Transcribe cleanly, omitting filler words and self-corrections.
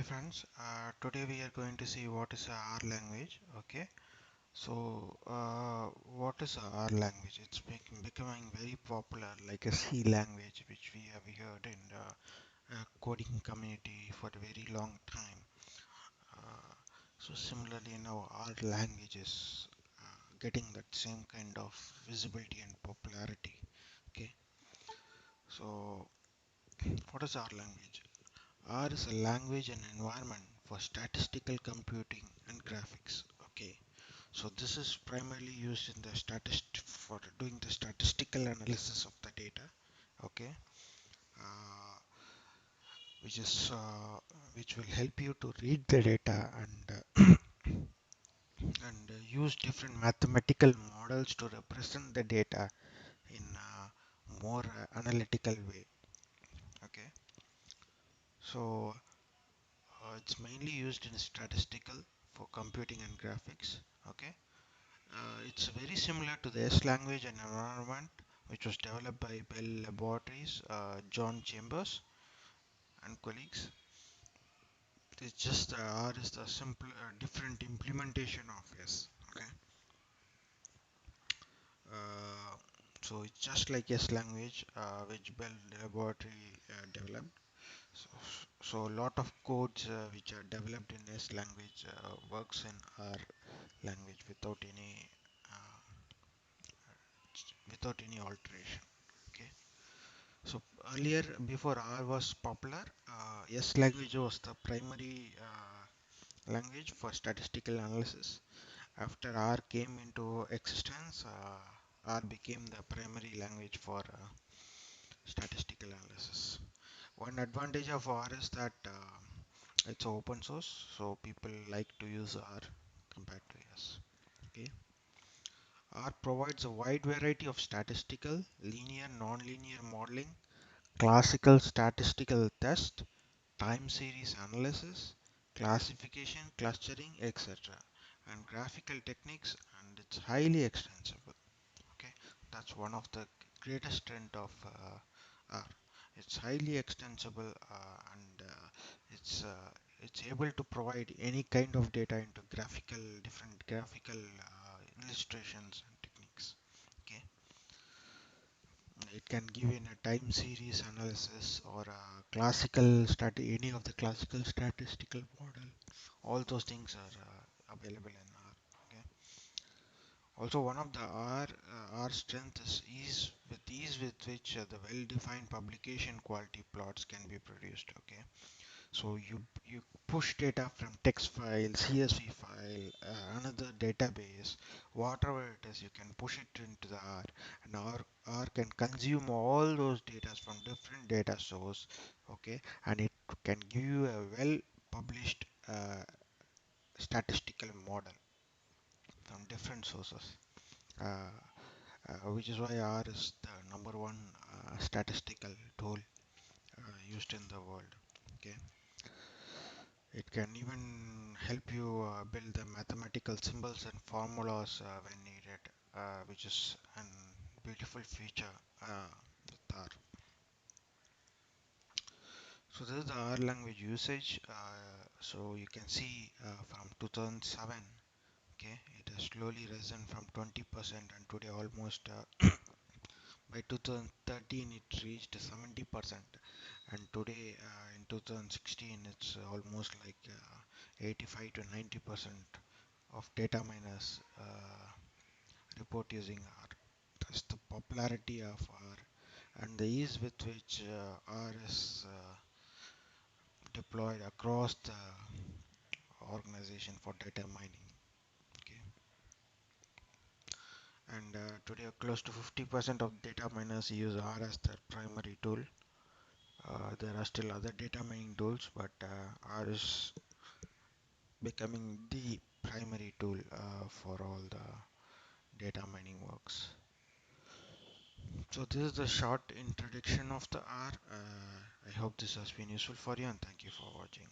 friends, today we are going to see what is a R language. Okay, so what is a R language? It's becoming very popular, like a C language, which we have heard in the coding community for a very long time. So similarly, now R language is getting that same kind of visibility and popularity. Okay, so what is R language? R is a language and environment for statistical computing and graphics. Okay, so this is primarily used in the for doing the statistical analysis of the data. Okay, uh, which is which will help you to read the data and use different mathematical models to represent the data in a more analytical way. Okay, so it's mainly used in statistical for computing and graphics. Okay, it's very similar to the S language and environment, which was developed by Bell Laboratories, John Chambers and colleagues. It's just R is the simple, different implementation of S. Okay, uh, so it's just like S language, which Bell Laboratory developed. So, so a lot of codes which are developed in S language works in R language uh, without any alteration. Okay. So earlier, before R was popular, S language was the primary language for statistical analysis. After R came into existence, R became the primary language for statistical analysis. One advantage of R is that it's open source, so people like to use R compared to S. Okay. R provides a wide variety of statistical, linear, non-linear modeling, classical statistical test, time series analysis, classification, clustering, etc. and graphical techniques, and it's highly extensible. Okay, that's one of the greatest strength of R. It's highly extensible and it's able to provide any kind of data into different graphical illustrations and techniques. Okay, it can give in a time series analysis or a any of the classical statistical model. All those things are available in R. Okay. Also, one of the R strength is ease with which the well-defined publication quality plots can be produced. Okay, so you push data from text file, CSV file, another database, whatever it is, you can push it into the R, and R can consume all those data from different data source. Okay, and it can give you a well published statistical model from different sources. Uh, which is why R is the number one statistical tool used in the world. Okay, it can even help you build the mathematical symbols and formulas when needed, which is a beautiful feature with R. So this is the R language usage. So you can see from 2007, okay, it has slowly risen from 20% and today almost by 2013 it reached 70%, and today in 2016 it's almost like 85 to 90% of data miners report using R. That's the popularity of R and the ease with which R is deployed across the organization for data mining. Okay, and today close to 50% of data miners use R as their primary tool. There are still other data mining tools, but R is becoming the primary tool for all the data mining works. So this is the short introduction of the R. I hope this has been useful for you, and thank you for watching.